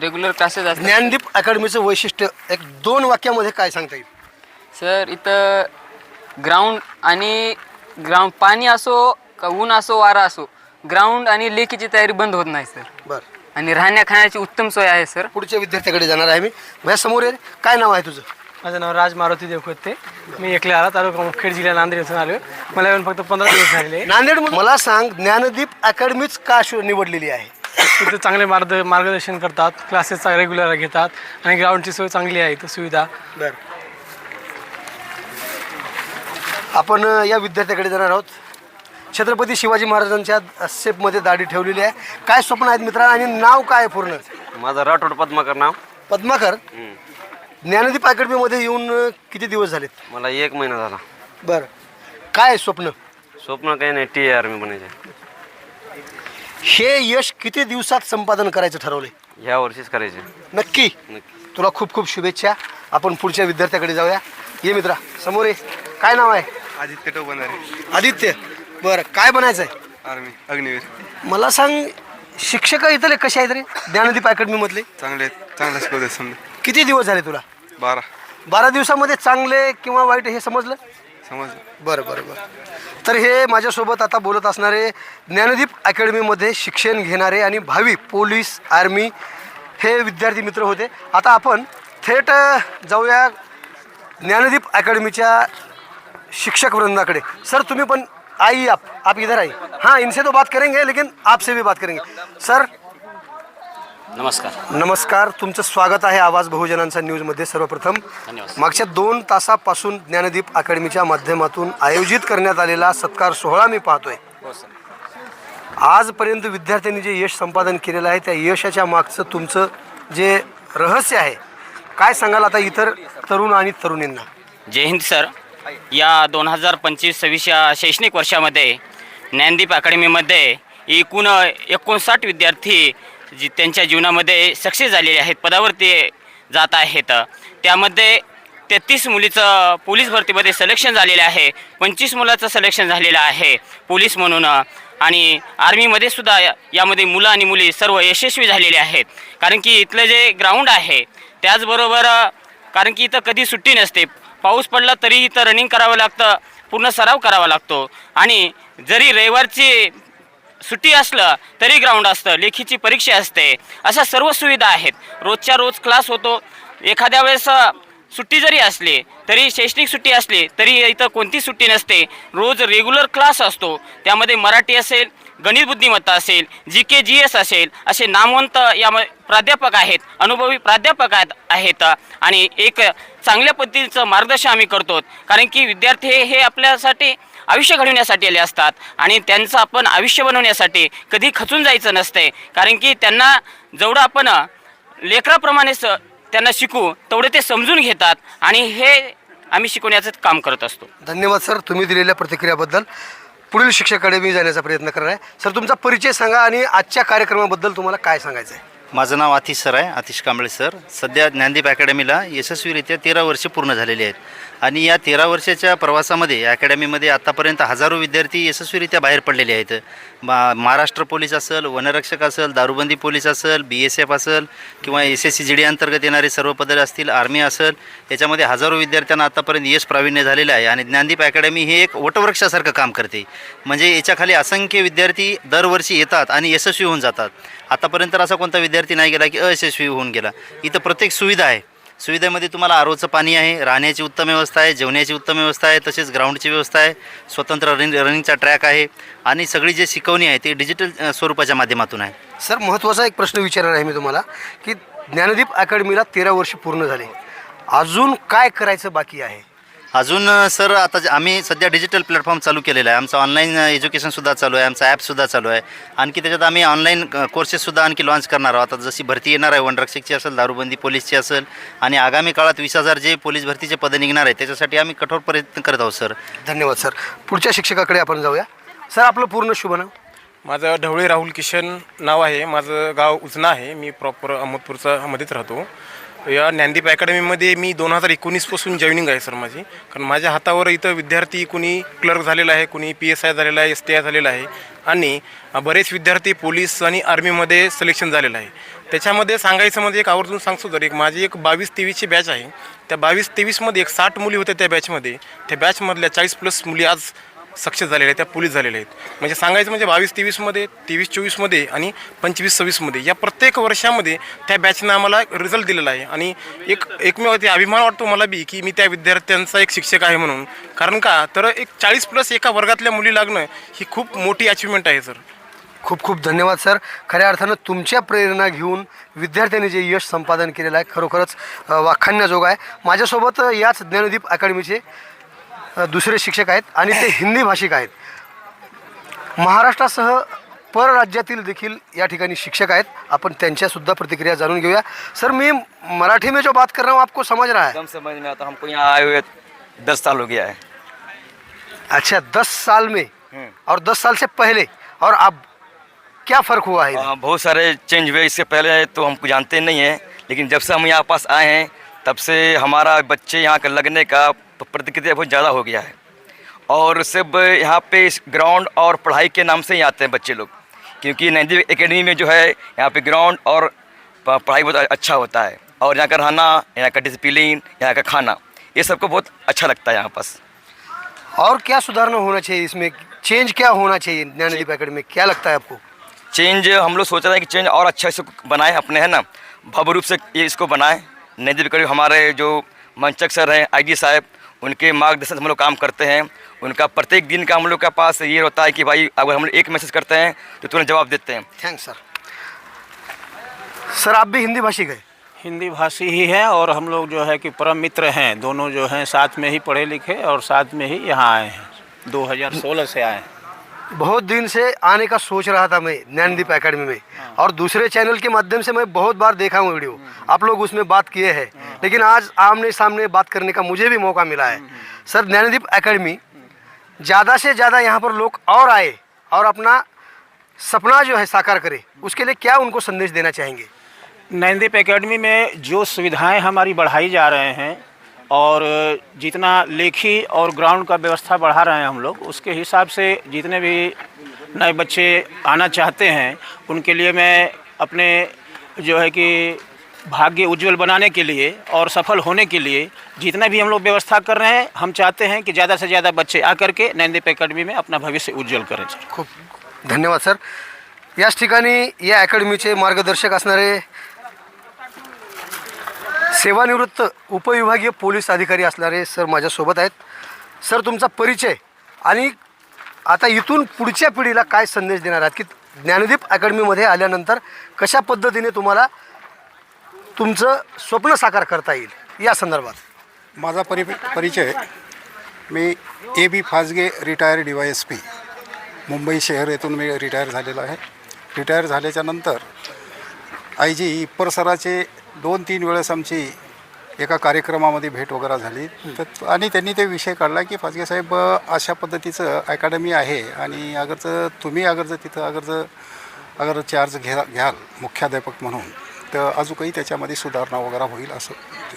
रेग्युलर क्लासेस असतात. ज्ञानदीप अकॅडमीचं वैशिष्ट्य 1-2 वाक्यामध्ये काय सांगता येईल? सर, इथं ग्राउंड पाणी असो का ऊन असो वारा असो, ग्राउंड आणि लेखीची तयारी बंद होत नाही सर. बरं. आणि राहण्या खाण्याची उत्तम सोय आहे सर. पुढच्या विद्यार्थ्याकडे जाणार आहे मी. माझ्या समोर आहे. काय नाव आहे तुझं? माझं नाव राज मारुती देवखोते. मी एकल्याला तालुका मुखेड जिल्हा नांदेड येथून आलो. मला येऊन फक्त 15 दिवस झालेले. नांदेड. मला सांग, ज्ञानदीप अकॅडमीच का निवडलेली आहे? तिथे चांगले मार्गदर्शन करतात, क्लासेसचा रेग्युलर घेतात आणि ग्राउंडची सोय चांगली आहे इथं सुविधा. बरं, आपण या विद्यार्थ्याकडे जाणार आहोत. छत्रपती शिवाजी महाराजांच्या सेपमध्ये दाढी ठेवलेली आहे. काय स्वप्न आहेत मित्रा आणि नाव काय पूर्ण? माझं राठोड पद्माकर नाव. पद्माकर, ज्ञानदीप अकॅडमीमध्ये येऊन किती दिवस झालेत? मला 1 महिना झाला. बरं, काय स्वप्न? स्वप्न काही नाही, टी आर्मी बनायचे. हे यश किती दिवसात संपादन करायचं ठरवले? ह्या वर्षीच करायचे. नक्की. तुला खूप खूप शुभेच्छा. आपण पुढच्या विद्यार्थ्याकडे जाऊया. ये मित्रा, समोर ये. काय नाव आहे? आदित्य टोबंधारे. आदित्य. बरं, काय बनायचं आहे? आर्मी, अग्निवीर. मला सांग, शिक्षक इथले कसे आहेत रे ज्ञानदीप अकॅडमीमधले? चांगले शिकवते समजा. किती दिवस झाले तुला? 12 दिवसामध्ये चांगले किंवा वाईट हे समजलं? समजलं. बरं बरं बरं. तर हे माझ्यासोबत आता बोलत असणारे ज्ञानदीप अकॅडमीमध्ये शिक्षण घेणारे आणि भावी पोलीस, आर्मी हे विद्यार्थी मित्र होते. आता आपण थेट जाऊया ज्ञानदीप अकॅडमीच्या शिक्षक वृंदाकडे. सर, तुम्ही पण आइए, आप इधर आइए. हाँ, इनसे तो बात करेंगे लेकिन आपसे भी बात करेंगे. सर नमस्कार. नमस्कार, तुमचं स्वागत आहे आवाज बहुजनांचा न्यूजमध्ये. सर्वप्रथम मागच्या 2 तासापासून ज्ञानदीप अकॅडमीच्या माध्यमातून आयोजित करण्यात आलेला सत्कार सोहळा मी पाहतोय. आजपर्यंत विद्यार्थ्यांनी जे यश संपादन केलेलं आहे त्या यशाच्या मागचं तुमचं जे रहस्य आहे काय सांगाल आता इतर तरुण आणि तरुणींना? जय हिंद सर. या 2025-26 या शैक्षणिक वर्षामध्ये ज्ञानदीप अकॅडमीमध्ये एकूण 59 विद्यार्थी त्यांच्या जीवनामध्ये सक्सेस झालेले आहेत, पदावरती जात आहेत. त्यामध्ये 33 मुलीचं पोलीस भरतीमध्ये सिलेक्शन झालेलं आहे, 25 मुलाचं सिलेक्शन झालेलं आहे पोलीस म्हणून. आणि आर्मीमध्ये सुद्धा यामध्ये मुलं आणि मुली सर्व यशस्वी झालेले आहेत. कारण की इथलं जे ग्राउंड आहे त्याचबरोबर कारण की इथं कधी सुट्टी नसते. पाऊस पडला तरी इथं रनिंग करावं लागतं, पूर्ण सराव करावा लागतो. आणि जरी रविवारची सुट्टी असलं तरी ग्राउंड असतं, लेखीची परीक्षा असते, अशा सर्व सुविधा आहेत. रोजच्या रोज क्लास होतो. एखाद्या वेळेस सुट्टी जरी असली तरी शैक्षणिक सुट्टी असली तरी इथं कोणती सुट्टी नसते. रोज रेग्युलर क्लास असतो. त्यामध्ये मराठी असेल, गणित बुद्धिमत्ता असेल, GK GS असेल, असे नामवंत यामध्ये प्राध्यापक आहेत, अनुभवी प्राध्यापक आहेत. आणि एक चांगल्या पद्धतीचं मार्गदर्शन आम्ही करतो. कारण की विद्यार्थी हे आपल्यासाठी आयुष्य घडवण्यासाठी आले असतात आणि त्यांचं आपण आयुष्य बनवण्यासाठी कधी खचून जायचं नसते. कारण की त्यांना जेवढं आपण लेकराप्रमाणेच त्यांना शिकू तेवढे ते समजून घेतात आणि हे आम्ही शिकवण्याचं काम करत असतो. धन्यवाद सर, तुम्ही दिलेल्या प्रतिक्रियाबद्दल. पुढील शिक्षकाकडे मी जाण्याचा प्रयत्न करणार आहे. सर, तुमचा परिचय सांगा आणि आजच्या कार्यक्रमाबद्दल तुम्हाला काय सांगायचं आहे? माझं नाव आतिश सर आहे, आतिश कांबळे सर. सध्या ज्ञानदीप अकॅडमीला यशस्वीरित्या 13 वर्षे पूर्ण झालेली आहेत. आणि या 13 वर्षाच्या प्रवासामध्ये अकॅडमीमध्ये आत्तापर्यंत हजारो विद्यार्थी यशस्वीरित्या बाहेर पडलेले आहेत. महाराष्ट्र पोलीस असेल, वनरक्षक असेल, दारूबंदी पोलीस असेल, BSF असेल किंवा SSC GD अंतर्गत येणारे सर्व पदे असतील, आर्मी असेल, याच्यामध्ये हजारो विद्यार्थ्यांना आत्तापर्यंत यश प्रावीण्य झालेलं आहे. आणि ज्ञानदीप अकॅडमी हे एक वटवृक्षासारखं काम करते. म्हणजे याच्याखाली असंख्य विद्यार्थी दरवर्षी येतात आणि यशस्वी होऊन जातात. आतापर्यंत असा कोणता विद्यार्थी नाही गेला की अयशस्वी होऊन गेला. इथं प्रत्येक सुविधा आहे. सुविधेमध्ये तुम्हाला ROचं पाणी आहे, राहण्याची उत्तम व्यवस्था आहे, जेवण्याची उत्तम व्यवस्था आहे, तसेच ग्राउंडची व्यवस्था आहे, स्वतंत्र रनिंगचा ट्रॅक आहे आणि सगळी जे शिकवणी आहे ते डिजिटल स्वरूपाच्या माध्यमातून आहे. सर, महत्त्वाचा एक प्रश्न विचारणार आहे मी तुम्हाला की ज्ञानदीप अकॅडमीला 13 वर्ष पूर्ण झाले, अजून काय करायचं बाकी आहे? अजून सर आता आम्ही सध्या डिजिटल प्लॅटफॉर्म चालू केलेला आहे. आमचं ऑनलाईन एज्युकेशनसुद्धा चालू आहे, आमचा ॲपसुद्धा चालू आहे. आणखी त्याच्यात आम्ही ऑनलाईन कोर्सेससुद्धा आणखी लॉन्च करणार आहोत. आता जशी भरती येणार आहे वनरक्षकची असेल, दारूबंदी पोलीसची असेल आणि आगामी काळात 20,000 जे पोलीस भरतीचे पदं निघणार आहे त्याच्यासाठी आम्ही कठोर प्रयत्न करत आहोत सर. धन्यवाद सर. पुढच्या शिक्षकाकडे आपण जाऊया. सर, आपलं पूर्ण शुभ नाव? माझं ढवळे राहुल किशन नाव आहे. माझं गाव उजना आहे. मी प्रॉपर अहमदपूरचा मध्येच राहतो. या ज्ञानदीप अकॅडमीमध्ये मी 2019पासून जॉईनिंग आहे सर माझी. कारण माझ्या हातावर इथं विद्यार्थी कुणी क्लर्क झालेला आहे, कुणी PSI झालेला आहे, STI झालेला आहे आणि बरेच विद्यार्थी पोलीस आणि आर्मीमध्ये सिलेक्शन झालेलं आहे. त्याच्यामध्ये सांगायचं म्हणजे एक आवर्जून सांगतो तर माझी एक 22-23ची बॅच आहे. त्या 22-23मध्ये एक 60 मुली होत्या त्या बॅचमध्ये. त्या बॅचमधल्या 40+ मुली आज सक्सेस झालेल्या आहेत, त्या पोलीस झालेल्या आहेत. म्हणजे सांगायचं म्हणजे 22-23मध्ये, 23-24मध्ये आणि 25-26मध्ये या प्रत्येक वर्षामध्ये त्या बॅचनं आम्हाला रिझल्ट दिलेला आहे. आणि एकमेव ते अभिमान वाटतो मला बी की मी त्या विद्यार्थ्यांचा एक शिक्षक आहे म्हणून. कारण का तर एक 40+ एका वर्गातल्या मुली लागणं ही खूप मोठी अचिव्हमेंट आहे सर. खूप खूप धन्यवाद सर. खऱ्या अर्थानं तुमच्या प्रेरणा घेऊन विद्यार्थ्यांनी जे यश संपादन केलेलं आहे खरोखरच वाखाणण्याजोग आहे. माझ्यासोबत याच ज्ञानदीप अकॅडमीचे दुसरे शिक्षक आहेत आणि ते हिंदी भाषिक आहेत. महाराष्ट्रासह परराज्यातील देखील या ठिकाणी शिक्षक आहेत. आपण त्यांच्यासुद्धा प्रतिक्रिया जाणून घेऊया. सर, मैं मराठी में जो बात कर रहा हूँ आपको समझ रहा है? एकदम समझ में आता. हमको यहाँ आए हुए 10 साल हो गया है. अच्छा, 10 साल में और 10 साल से पहले और अब क्या फ़र्क हुआ है? बहुत सारे चेंज हुए. इससे पहले तो हमको जानते नहीं हैं, लेकिन जब से हम यहाँ पास आए हैं तब से हमारा बच्चे यहाँ का लगने का प्रतिक्रिया बहुत ज़्यादा हो गया है. और सब यहाँ पे ग्राउंड और पढ़ाई के नाम से ही आते हैं बच्चे लोग, क्योंकि ज्ञानदीप एकेडमी में जो है यहाँ पे ग्राउंड और पढ़ाई बहुत अच्छा होता है. और यहाँ का रहना, यहाँ का डिसिप्लिन, यहाँ का खाना, ये सबको बहुत अच्छा लगता है यहाँ पास. और क्या सुधारना होना चाहिए इसमें? चेंज क्या होना चाहिए ज्ञानदीप एकेडमी में? क्या लगता है आपको? चेंज हम लोग सोच रहे हैं कि चेंज और अच्छा इसको बनाएं, अपने है ना भव्य रूप से ये इसको बनाएं. ज्ञानदीप एकेडमी हमारे जो मंचक सर हैं, IG साहब, उनके मार्गदर्शन हम लोग काम करते हैं. उनका प्रत्येक दिन का हम लोग के पास ये होता है कि भाई अगर हम लोग एक मैसेज करते हैं तो तुरंत जवाब देते हैं. Thanks sir. सर, आप भी हिंदी भाषी गए? हिंदी भाषी ही है और हम लोग जो है कि परम मित्र हैं. दोनों जो हैं साथ में ही पढ़े लिखे और साथ में ही यहाँ आए हैं. 2016 से आए हैं. बहुत दिन से आने का सोच रहा था मैं ज्ञानदीप एकेडमी में, और दूसरे चैनल के माध्यम से मैं बहुत बार देखा हूँ वीडियो, आप लोग उसमें बात किए हैं, लेकिन आज आमने सामने बात करने का मुझे भी मौका मिला है. सर, ज्ञानदीप एकेडमी ज़्यादा से ज़्यादा यहाँ पर लोग और आए और अपना सपना जो है साकार करे, उसके लिए क्या उनको संदेश देना चाहेंगे? ज्ञानदीप एकेडमी में जो सुविधाएं हमारी बढ़ाई जा रहे हैं और जितना लेखी और ग्राउंड का व्यवस्था बढ़ा रहे हैं हम लोग, उसके हिसाब से जितने भी नए बच्चे आना चाहते हैं उनके लिए मैं अपने जो है कि भाग्य उज्जवल बनाने के लिए और सफल होने के लिए जितना भी हम लोग व्यवस्था कर रहे हैं, हम चाहते हैं कि ज़्यादा से ज़्यादा बच्चे आकर के ज्ञानदीप एकेडमी में अपना भविष्य उज्जवल करें. खूप धन्यवाद सर. याच ठिकाणी या अकॅडमीचे मार्गदर्शक असणारे सेवानिवृत्त उपविभागीय पोलीस अधिकारी असणारे सर माझ्यासोबत आहेत. सर, तुमचा परिचय आणि आता इथून पुढच्या पिढीला काय संदेश देणार आहात की ज्ञानदीप अकॅडमीमध्ये आल्यानंतर कशा पद्धतीने तुम्हाला तुमचं स्वप्न साकार करता येईल या संदर्भात? माझा परिचय, मी AB Phajge retire DYSP Mumbai शहर येथून मी रिटायर झालेलो आहे. रिटायर झाल्याच्या नंतर IG इप्पर सराचे 2-3 वेळेस आमची एका कार्यक्रमामध्ये भेट वगैरे झाली. तर आणि त्यांनी ते विषय काढला की फाजगे साहेब अशा पद्धतीचं अकॅडमी आहे आणि तुम्ही तिथं चार्ज घ्याल मुख्याध्यापक म्हणून तर अजूनही त्याच्यामध्ये सुधारणा वगैरे होईल असं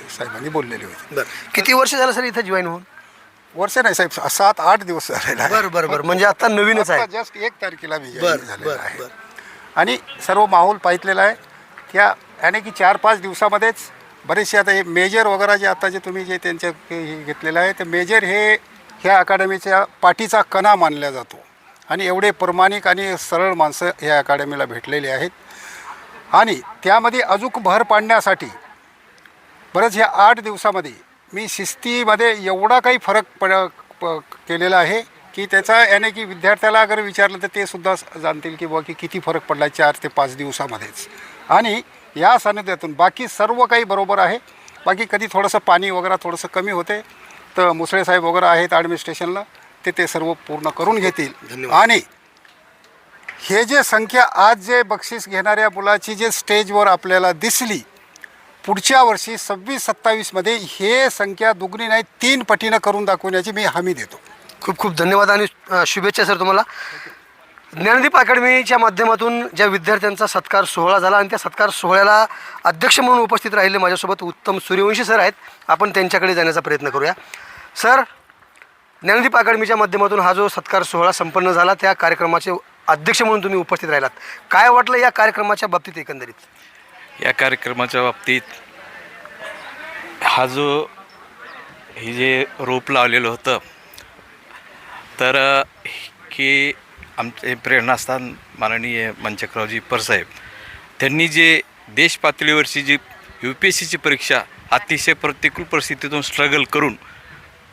साहेबांनी बोललेले होते. बरं, किती वर्ष झालं सर इथं जॉईन होऊन? वर्ष नाही साहेब, 7-8 दिवस झालेला आहे. बरं बरं बरं, म्हणजे आता नवीनच आहे. जस्ट 1 तारखेला मी जॉईन झालेला आहे आणि सर्व माहोल पाहितलेला आहे. त्या याने की 4-5 दिवसामध्येच बरेचसे आता हे मेजर वगैरे जे आता जे तुम्ही जे त्यांच्या हे घेतलेलं आहे, ते मेजर हे ह्या अकॅडमीच्या पाठीचा कणा मानला जातो आणि एवढे प्रामाणिक आणि सरळ माणसं ह्या अकॅडमीला भेटलेली आहेत. आणि त्यामध्ये अजून भर पाडण्यासाठी बरंच ह्या 8 दिवसामध्ये मी शिस्तीमध्ये एवढा काही फरक केलेला आहे की त्याचा याने की विद्यार्थ्याला अगर विचारलं तर ते सुद्धा जाणतील की बुवा की किती फरक पडला 4 ते 5 दिवसामध्येच. आणि या सानिध्यातून बाकी सर्व काही बरोबर आहे. बाकी कधी थोडंसं पाणी वगैरे थोडंसं कमी होते तर मुसळे साहेब वगैरे आहेत ॲडमिनिस्ट्रेशनला, ते सर्व पूर्ण करून घेतील. आणि हे जे संख्या आज जे बक्षीस घेणाऱ्या मुलाची जे स्टेजवर आपल्याला दिसली, पुढच्या वर्षी 26-27मध्ये हे संख्या दुगणी नाही 3 पटीनं करून दाखवण्याची मी हमी देतो. खूप खूप धन्यवाद आणि शुभेच्छा सर तुम्हाला. ज्ञानदीप अकॅडमीच्या माध्यमातून ज्या विद्यार्थ्यांचा सत्कार सोहळा झाला आणि त्या सत्कार सोहळ्याला अध्यक्ष म्हणून उपस्थित राहिले माझ्यासोबत उत्तम सूर्यवंशी सर आहेत. आपण त्यांच्याकडे जाण्याचा प्रयत्न करूया. सर, ज्ञानदीप अकॅडमीच्या माध्यमातून हा जो सत्कार सोहळा संपन्न झाला, त्या कार्यक्रमाचे अध्यक्ष म्हणून तुम्ही उपस्थित राहिलात, काय वाटलं या कार्यक्रमाच्या बाबतीत एकंदरीत? या कार्यक्रमाच्या बाबतीत हे जे रोप लावलेलं होतं तर की आमचे प्रेरणास्थान माननीय मंचकरावजी परसाहेब, त्यांनी जे देश पातळीवरची जी UPSCची परीक्षा अतिशय प्रतिकूल परिस्थितीतून स्ट्रगल करून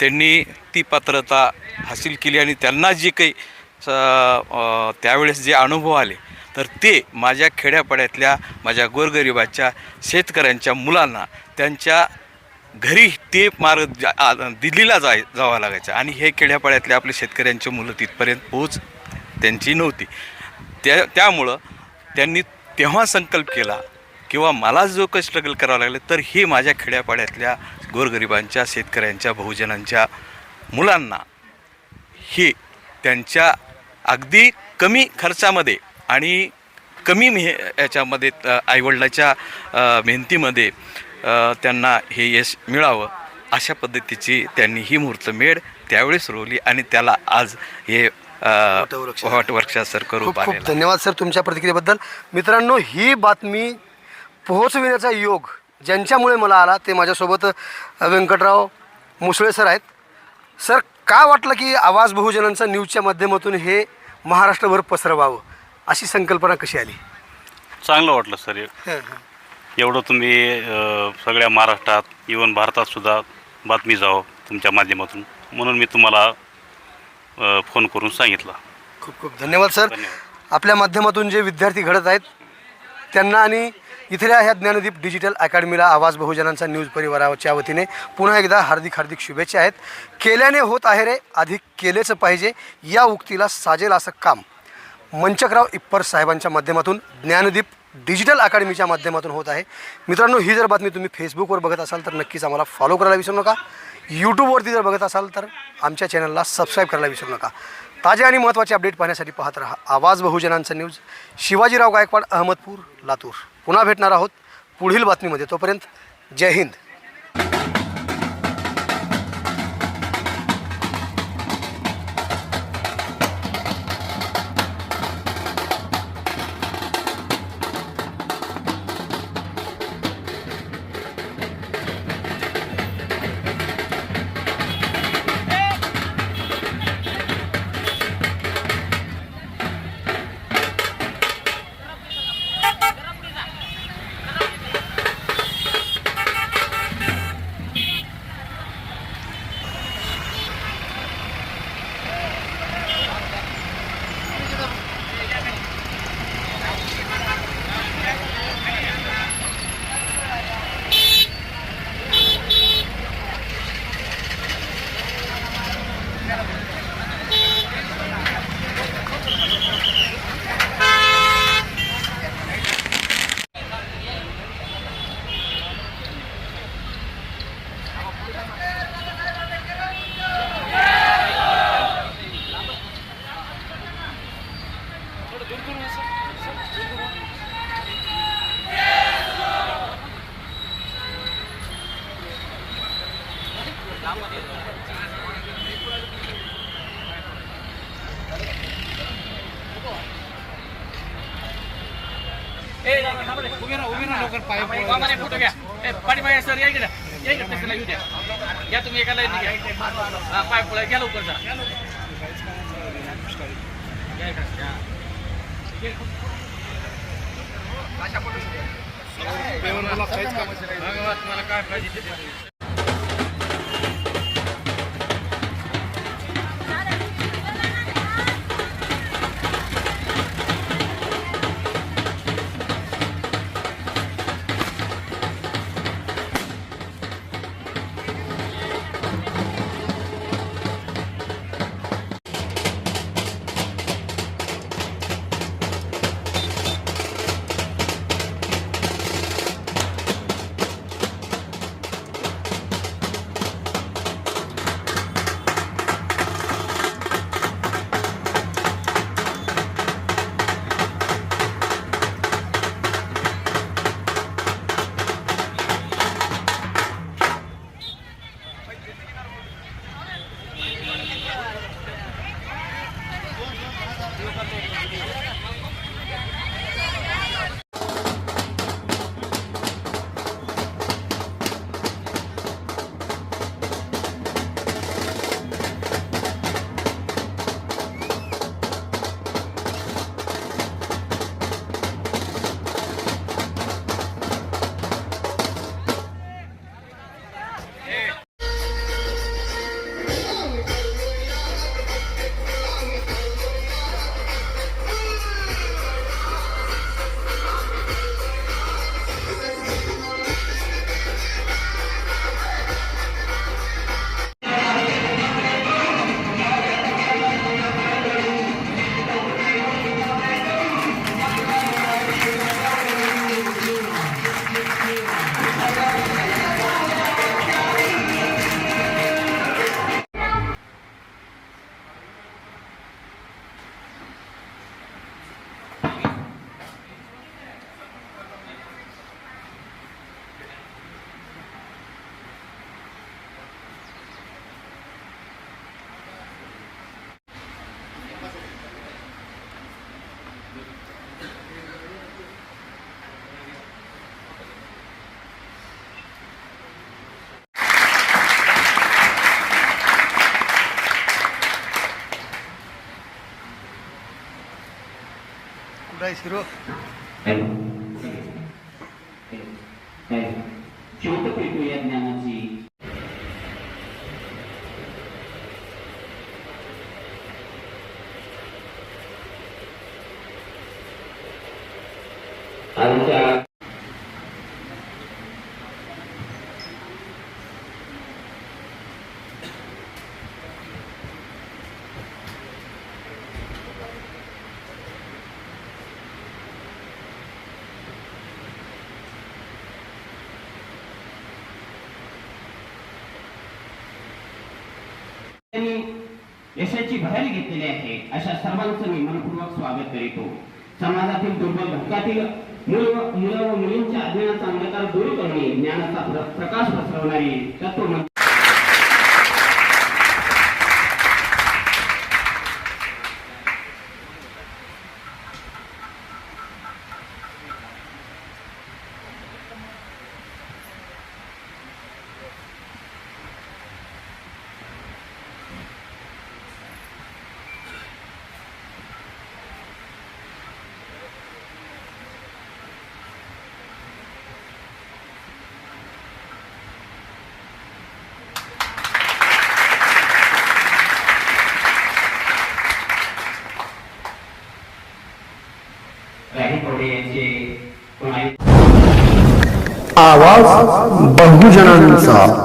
त्यांनी ती पात्रता हासिल केली आणि त्यांना जी काही त्यावेळेस जे अनुभव आले तर ते माझ्या खेड्यापाड्यातल्या माझ्या गोरगरिबाच्या शेतकऱ्यांच्या मुलांना त्यांच्या घरी ते मार्ग दिल्लीला जावं लागायचं आणि हे खेड्यापाड्यातले आपले शेतकऱ्यांची मुलं तिथपर्यंत पोहोच त्यांची नव्हती. त्यामुळं त्यांनी तेव्हा संकल्प केला किंवा मला जो काही स्ट्रगल करावं लागलं तर हे माझ्या खेड्यापाड्यातल्या गोरगरिबांच्या शेतकऱ्यांच्या बहुजनांच्या मुलांना हे त्यांच्या अगदी कमी खर्चामध्ये आणि कमी याच्यामध्ये आईवडिलाच्या मेहनतीमध्ये त्यांना हे यश मिळावं अशा पद्धतीची त्यांनी ही मुहूर्तमेढ त्यावेळेस रोवली आणि त्याला आज हे वटवृक्षासारखं खूप रूप खूप आलेलं. धन्यवाद सर तुमच्या प्रतिक्रियेबद्दल. मित्रांनो, ही बातमी पोहोचविण्याचा योग ज्यांच्यामुळे मला आला ते माझ्यासोबत व्यंकटराव मुसळे सर आहेत. सर, काय वाटलं की आवाज बहुजनांचा न्यूजच्या माध्यमातून हे महाराष्ट्रभर पसरवावं अशी संकल्पना कशी आली? चांगलं वाटलं सर. एवढं तुम्ही सगळ्या महाराष्ट्रात इव्हन भारतात सुद्धा बातमी जावं तुमच्या माध्यमातून म्हणून मी तुम्हाला फोन करून सांगितलं. खूप खूप धन्यवाद सर. आपल्या माध्यमातून जे विद्यार्थी घडत आहेत त्यांना आणि इथल्या ह्या ज्ञानदीप डिजिटल अकॅडमीला आवाज बहुजनांचा न्यूज परिवाराच्या वतीने पुन्हा एकदा हार्दिक हार्दिक शुभेच्छा आहेत. केल्याने होत आहे रे, अधिक केलेच पाहिजे या उक्तीला साजेल असं काम मंचकराव इप्पर साहेबांच्या माध्यमातून ज्ञानदीप डिजिटल अकॅडमीच्या माध्यमातून होत आहे. मित्रांनो, ही जर बातमी तुम्ही फेसबुकवर बघत असाल तर नक्कीच आम्हाला फॉलो करायला विसरू नका. यूट्यूबवरती जर बघत असाल तर आमच्या चॅनलला सबस्क्राईब करायला विसरू नका. ताजे आणि महत्त्वाचे अपडेट पाहण्यासाठी पाहत रहा आवाज बहुजनांचा न्यूज. शिवाजीराव गायकवाड, अहमदपूर, लातूर. पुन्हा भेटणार आहोत पुढील बातमीमध्ये. तोपर्यंत जय हिंद. सर या इकडे येऊ द्या. या तुम्ही एका लाईन घ्या. पाय पुढे घ्या लवकर जा. तुम्हाला काय पाहिजे कुठं आहे शिरो? ज्योतपेटू या ज्ञानाची यशाची भरारी घेतलेली आहे अशा सर्वांचं मी मनपूर्वक स्वागत करीतो. समाजातील दुर्बल घटकातील मुलं व मुलींच्या अज्ञानाचा अंधकार दूर करणे ज्ञानाचा प्रकाश पसरवणारी तत्व आवाज बहुजनांचा.